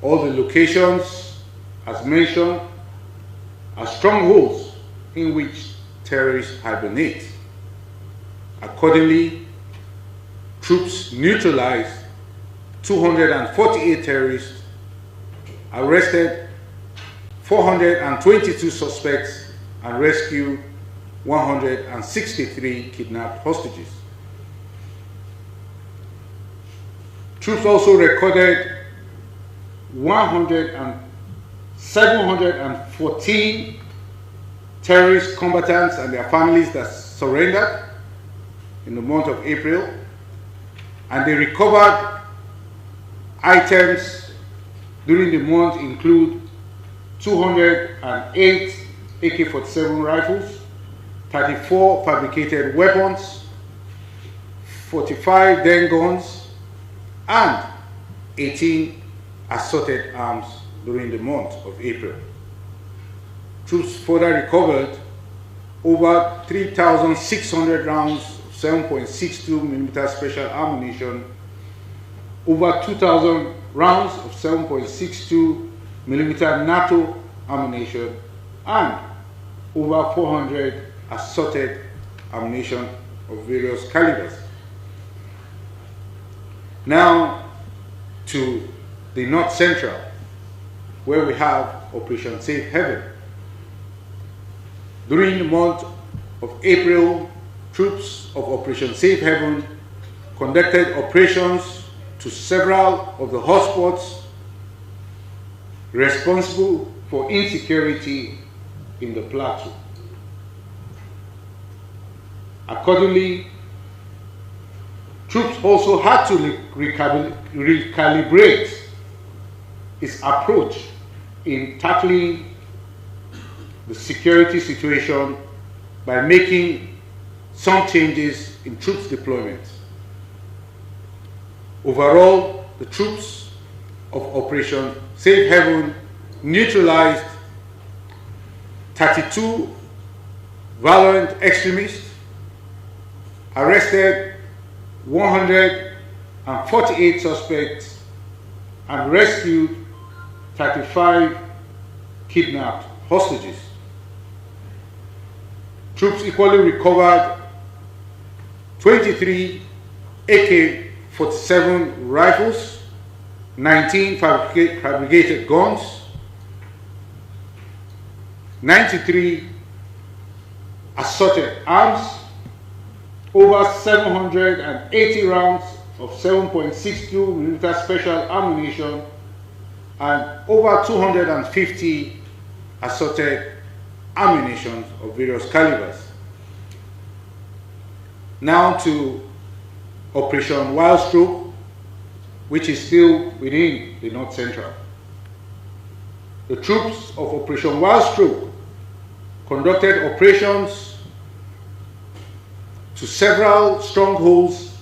All the locations, as mentioned, are strongholds in which terrorists hibernate. Accordingly, troops neutralized 248 terrorists, arrested 422 suspects, and rescued 163 kidnapped hostages. Troops also recorded 714 terrorist combatants and their families that surrendered in the month of April, and they recovered items during the month include 208 AK-47 rifles, 34 fabricated weapons, 45 den guns, and 18 assorted arms during the month of April. Troops further recovered over 3,600 rounds of 7.62mm special ammunition, over 2,000 rounds of 7.62mm NATO ammunition, and over 400 assorted ammunition of various calibers. Now to the North Central, where we have Operation Safe Haven. During the month of April, troops of Operation Safe Haven conducted operations to several of the hotspots responsible for insecurity in the plateau. Accordingly, troops also had to recalibrate its approach in tackling the security situation by making some changes in troops deployment. Overall, the troops of Operation Safe Haven neutralized 32 violent extremists, arrested 148 suspects, and rescued 35 kidnapped hostages. Troops equally recovered 23 AK-47 rifles, 19 fabricated guns, 93 assorted arms, over 780 rounds of 7.62mm special ammunition, and over 250 assorted ammunition of various calibers. Now to Operation Wild Stroke, which is still within the North Central. The troops of Operation Wild Stroke conducted operations to several strongholds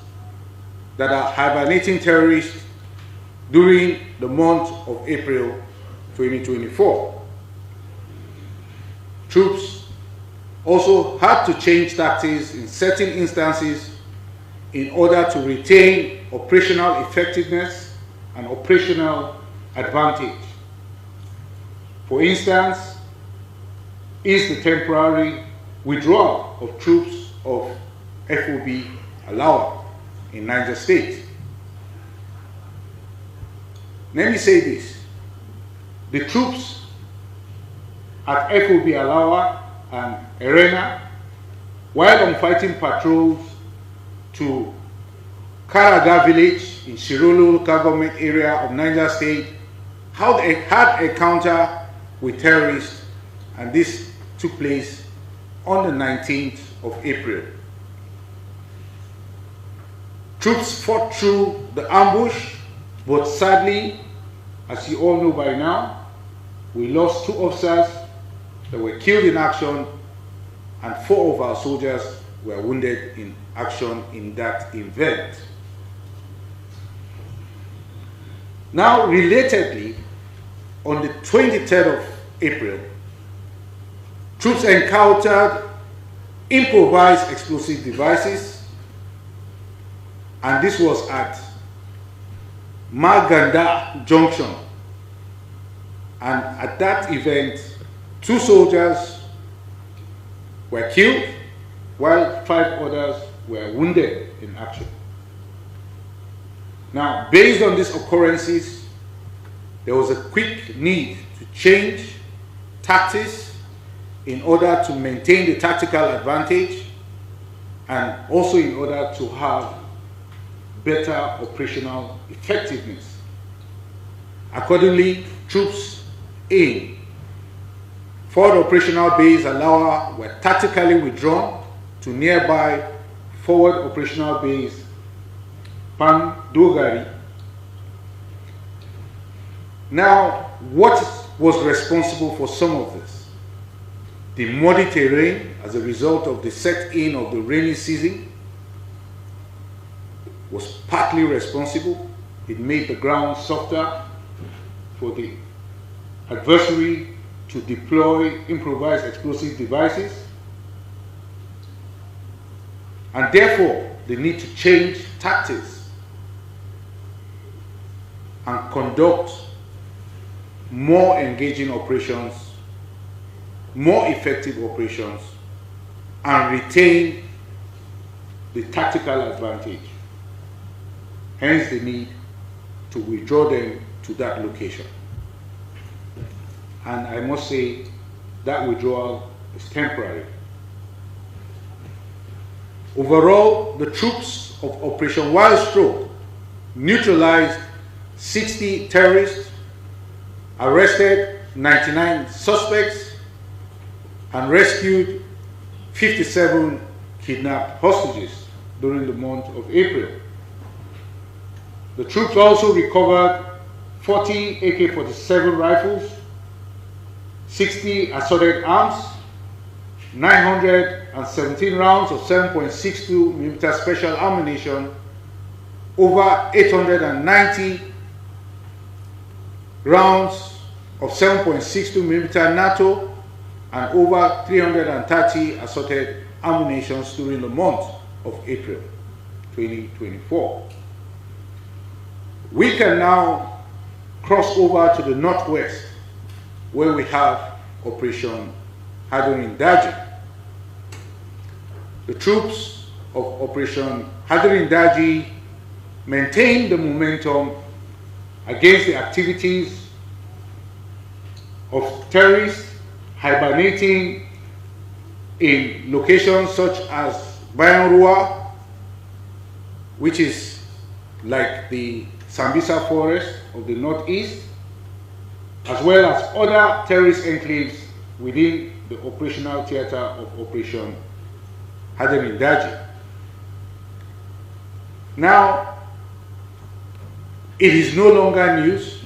that are hibernating terrorists during the month of April 2024. Troops also had to change tactics in certain instances in order to retain operational effectiveness and operational advantage. For instance, is the temporary withdrawal of troops of FOB Alawa in Niger State. Let me say this: the troops at FOB Alawa and Erena, while on fighting patrols to Karaga village in Shirolo local government area of Niger State, had a encounter with terrorists, and this took place on the 19th of April. Troops fought through the ambush, but sadly, as you all know by now, we lost 2 officers that were killed in action, and 4 of our soldiers were wounded in action in that event. Now, relatedly, on the 23rd of April, troops encountered improvised explosive devices, and this was at Maganda Junction And at that event, 2 soldiers were killed, while 5 others were wounded in action. Now, based on these occurrences, there was a quick need to change tactics in order to maintain the tactical advantage and also in order to have better operational effectiveness. Accordingly, troops in forward operational base Alawa were tactically withdrawn to nearby forward operational base Pandogari. Now, what was responsible for some of this? The muddy terrain as a result of the set-in of the rainy season was partly responsible. It made the ground softer for the adversary to deploy improvised explosive devices, and therefore the need to change tactics and conduct more engaging operations, more effective operations, and retain the tactical advantage. Hence the need to withdraw them to that location. And I must say that withdrawal is temporary. Overall, the troops of Operation Wild Stroke neutralized 60 terrorists, arrested 99 suspects, and rescued 57 kidnapped hostages during the month of April. The troops also recovered 40 AK-47 rifles, 60 assorted arms, 917 rounds of 7.62mm special ammunition, over 890 rounds of 7.62mm NATO, and over 330 assorted ammunition during the month of April 2024. We can now cross over to the northwest, where we have Operation Hadirin Daji. The troops of Operation Hadirin Daji maintained the momentum against the activities of terrorists hibernating in locations such as Bayanrua, which is like the Sambisa forest of the northeast, as well as other terrorist enclaves within the operational theater of Operation Hadirin Daji. Now, it is no longer news,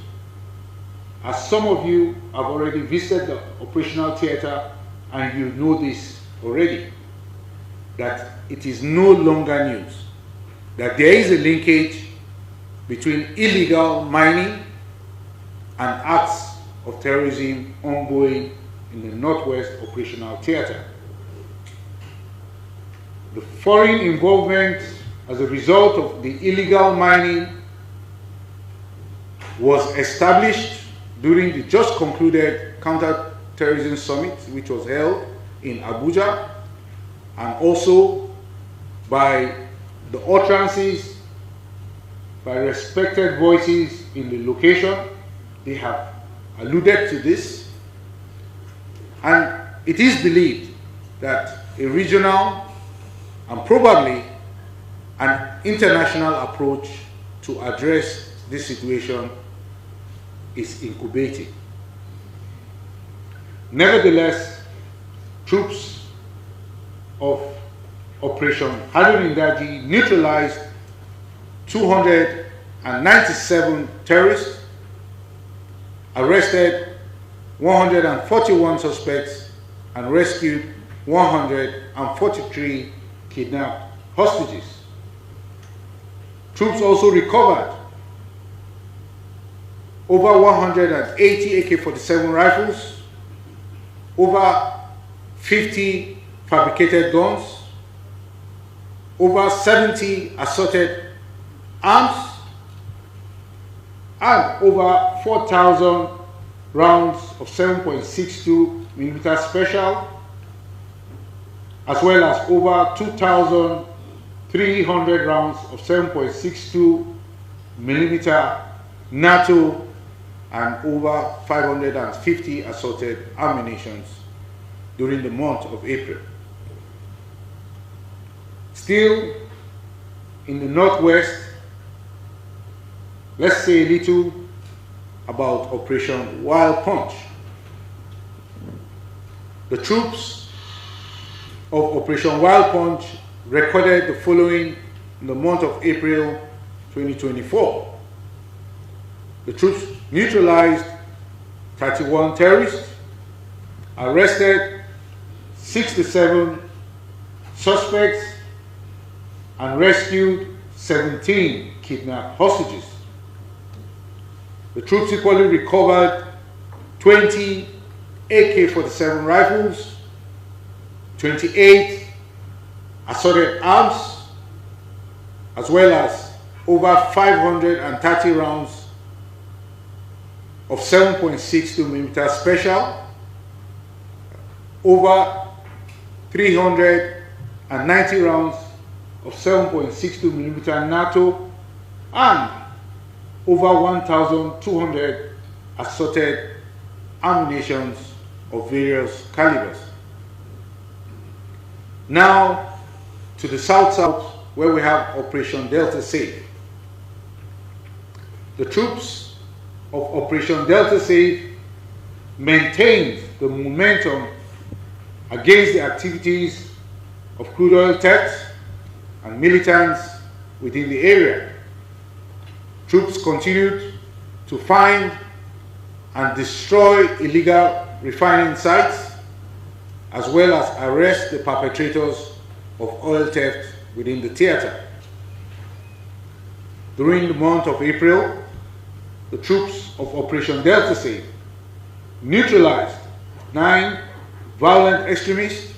as some of you have already visited the operational theater and you know this already, that it is no longer news that there is a linkage between illegal mining and acts of terrorism ongoing in the Northwest Operational Theater. The foreign involvement as a result of the illegal mining was established during the just concluded counter-terrorism summit, which was held in Abuja, and also by the utterances by respected voices in the location. They have alluded to this, and it is believed that a regional and probably an international approach to address this situation is incubating. Nevertheless, troops of Operation Hadirin Daji neutralized 297 terrorists, arrested 141 suspects, and rescued 143 kidnapped hostages. Troops also recovered over 180 AK-47 rifles, over 50 fabricated guns, over 70 assorted arms, and over 4,000 rounds of 7.62 millimeter special, as well as over 2,300 rounds of 7.62 millimeter NATO and over 550 assorted ammunitions during the month of April. Still in the Northwest, let's say a little about Operation Wild Punch. The troops of Operation Wild Punch recorded the following in the month of April 2024. The troops neutralized 31 terrorists, arrested 67 suspects, and rescued 17 kidnapped hostages. The troops equally recovered 20 AK-47 rifles, 28 assorted arms, as well as over 530 rounds of 7.62 millimeter special, over 390 rounds of 7.62 millimeter NATO, and over 1,200 assorted ammunitions of various calibers. Now to the south-south, where we have Operation Delta Safe. The troops of Operation Delta Safe maintained the momentum against the activities of crude oil theft and militants within the area. Troops continued to find and destroy illegal refining sites, as well as arrest the perpetrators of oil theft within the theater. During the month of April, the troops of Operation Delta Safe neutralized 9 violent extremists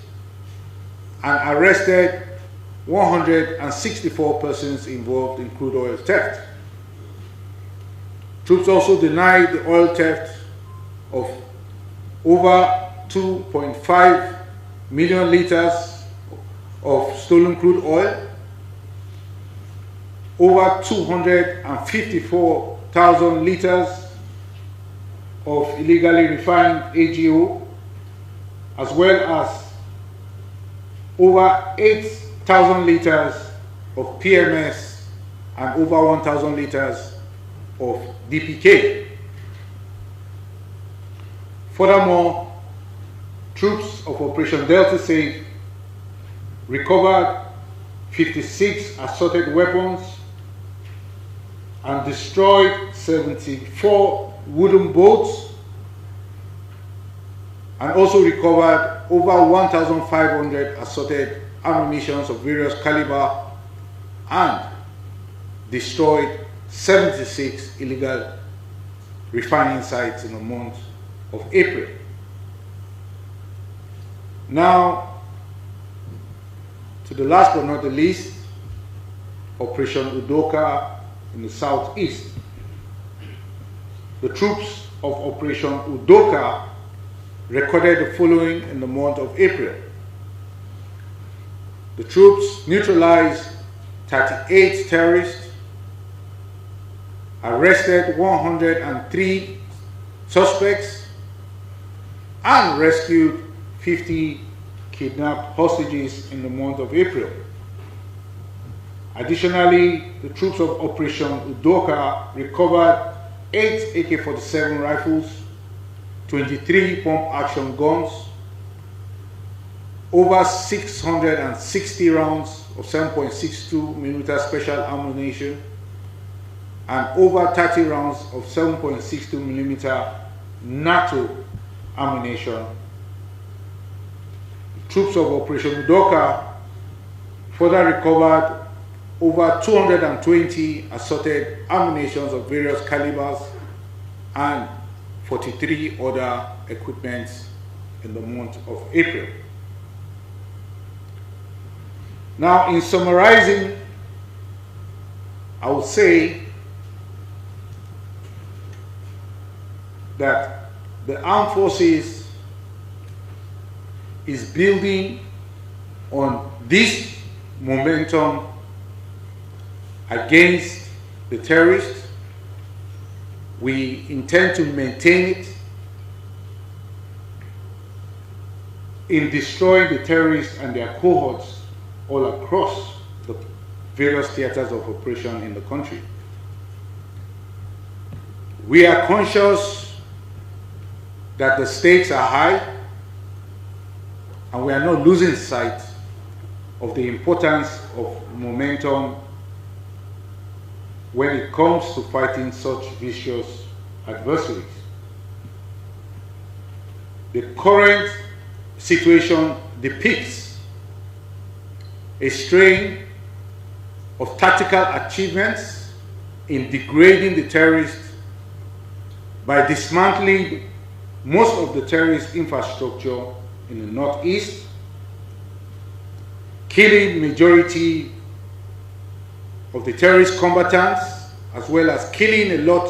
and arrested 164 persons involved in crude oil theft. Troops also denied the oil theft of over 2.5 million liters of stolen crude oil, over 254,000 liters of illegally refined AGO, as well as over 8,000 liters of PMS and over 1,000 liters of DPK. Furthermore, troops of Operation Delta Safe recovered 56 assorted weapons and destroyed 74 wooden boats, and also recovered over 1,500 assorted ammunitions of various caliber and destroyed 76 illegal refining sites in the month of April. Now, to the last but not the least, Operation Udoka in the southeast. The troops of Operation Udoka recorded the following in the month of April. The troops neutralized 38 terrorists, arrested 103 suspects, and rescued 50 kidnapped hostages in the month of April. Additionally, the troops of Operation Udoka recovered 8 AK-47 rifles, 23 pump-action guns, over 660 rounds of 7.62 millimeter special ammunition, and over 30 rounds of 7.62 millimeter NATO ammunition. Troops of Operation Udoka further recovered over 220 assorted ammunitions of various calibers and 43 other equipments in the month of April. Now, in summarizing, I would say that the armed forces is building on this momentum against the terrorists. We intend to maintain it in destroying the terrorists and their cohorts all across the various theaters of operation in the country. We are conscious that the stakes are high, and we are not losing sight of the importance of momentum when it comes to fighting such vicious adversaries. The current situation depicts a strain of tactical achievements in degrading the terrorists by dismantling most of the terrorist infrastructure in the northeast, killing majority of the terrorist combatants, as well as killing a lot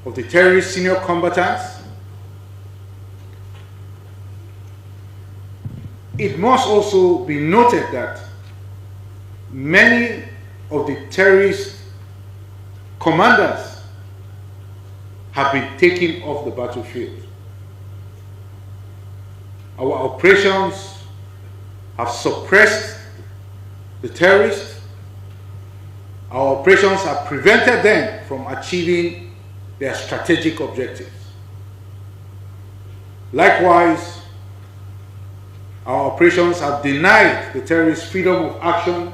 of the terrorist senior combatants. It must also be noted that many of the terrorist commanders have been taken off the battlefield. Our operations have suppressed the terrorists. Our operations have prevented them from achieving their strategic objectives. Likewise, our operations have denied the terrorists freedom of action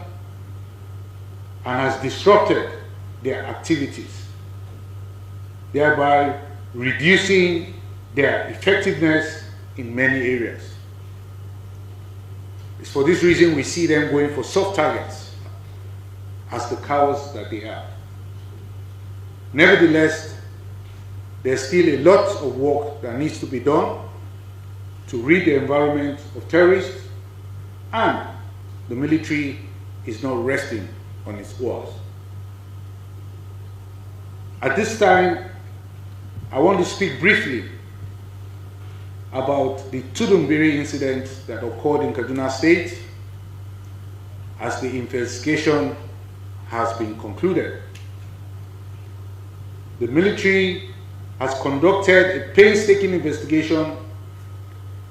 and has disrupted their activities, thereby reducing their effectiveness in many areas. It's for this reason we see them going for soft targets as the cowards that they are. Nevertheless, there's still a lot of work that needs to be done to rid the environment of terrorists, and the military is not resting on its oars. At this time, I want to speak briefly about the Tudumbiri incident that occurred in Kaduna State, as the investigation has been concluded. The military has conducted a painstaking investigation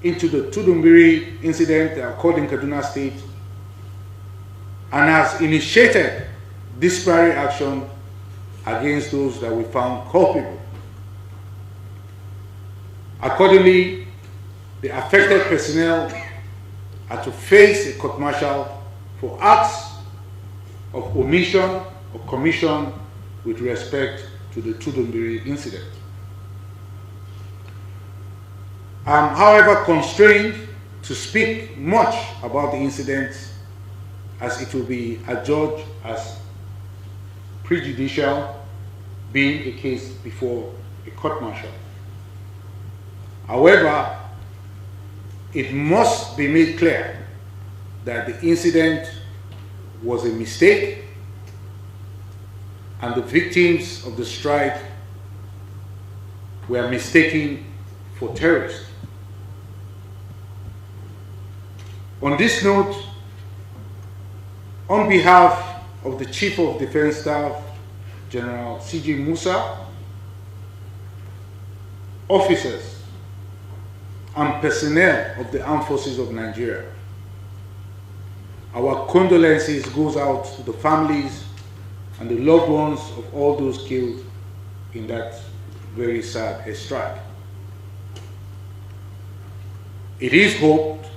into the Tudumbiri incident that occurred in Kaduna State and has initiated disciplinary action against those that we found culpable. Accordingly, the affected personnel are to face a court-martial for acts of omission or commission with respect to the Tudumbiri incident. I am, however, constrained to speak much about the incident, as it will be adjudged as prejudicial, being a case before a court-martial. However, it must be made clear that the incident was a mistake and the victims of the strike were mistaken for terrorists. On this note, on behalf of the Chief of Defense Staff, General C.G. Musa, officers and personnel of the Armed Forces of Nigeria, our condolences goes out to the families and the loved ones of all those killed in that very sad strike. It is hoped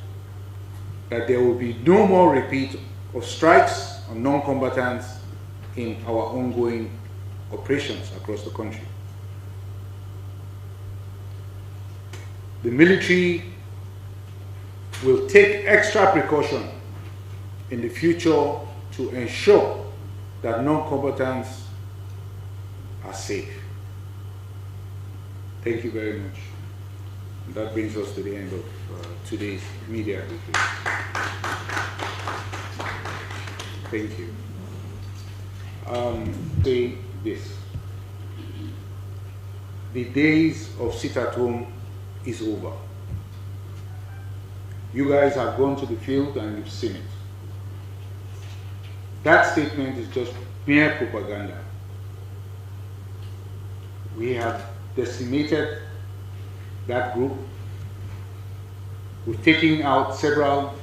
that there will be no more repeat of strikes on non-combatants in our ongoing operations across the country. The military will take extra precaution in the future to ensure that non-combatants are safe. Thank you very much. And that brings us to the end of today's media briefing. Thank you. Say this. the days of sit at home is over. You guys have gone to the field and you've seen it. That statement is just mere propaganda. We have decimated that group. We've taken out several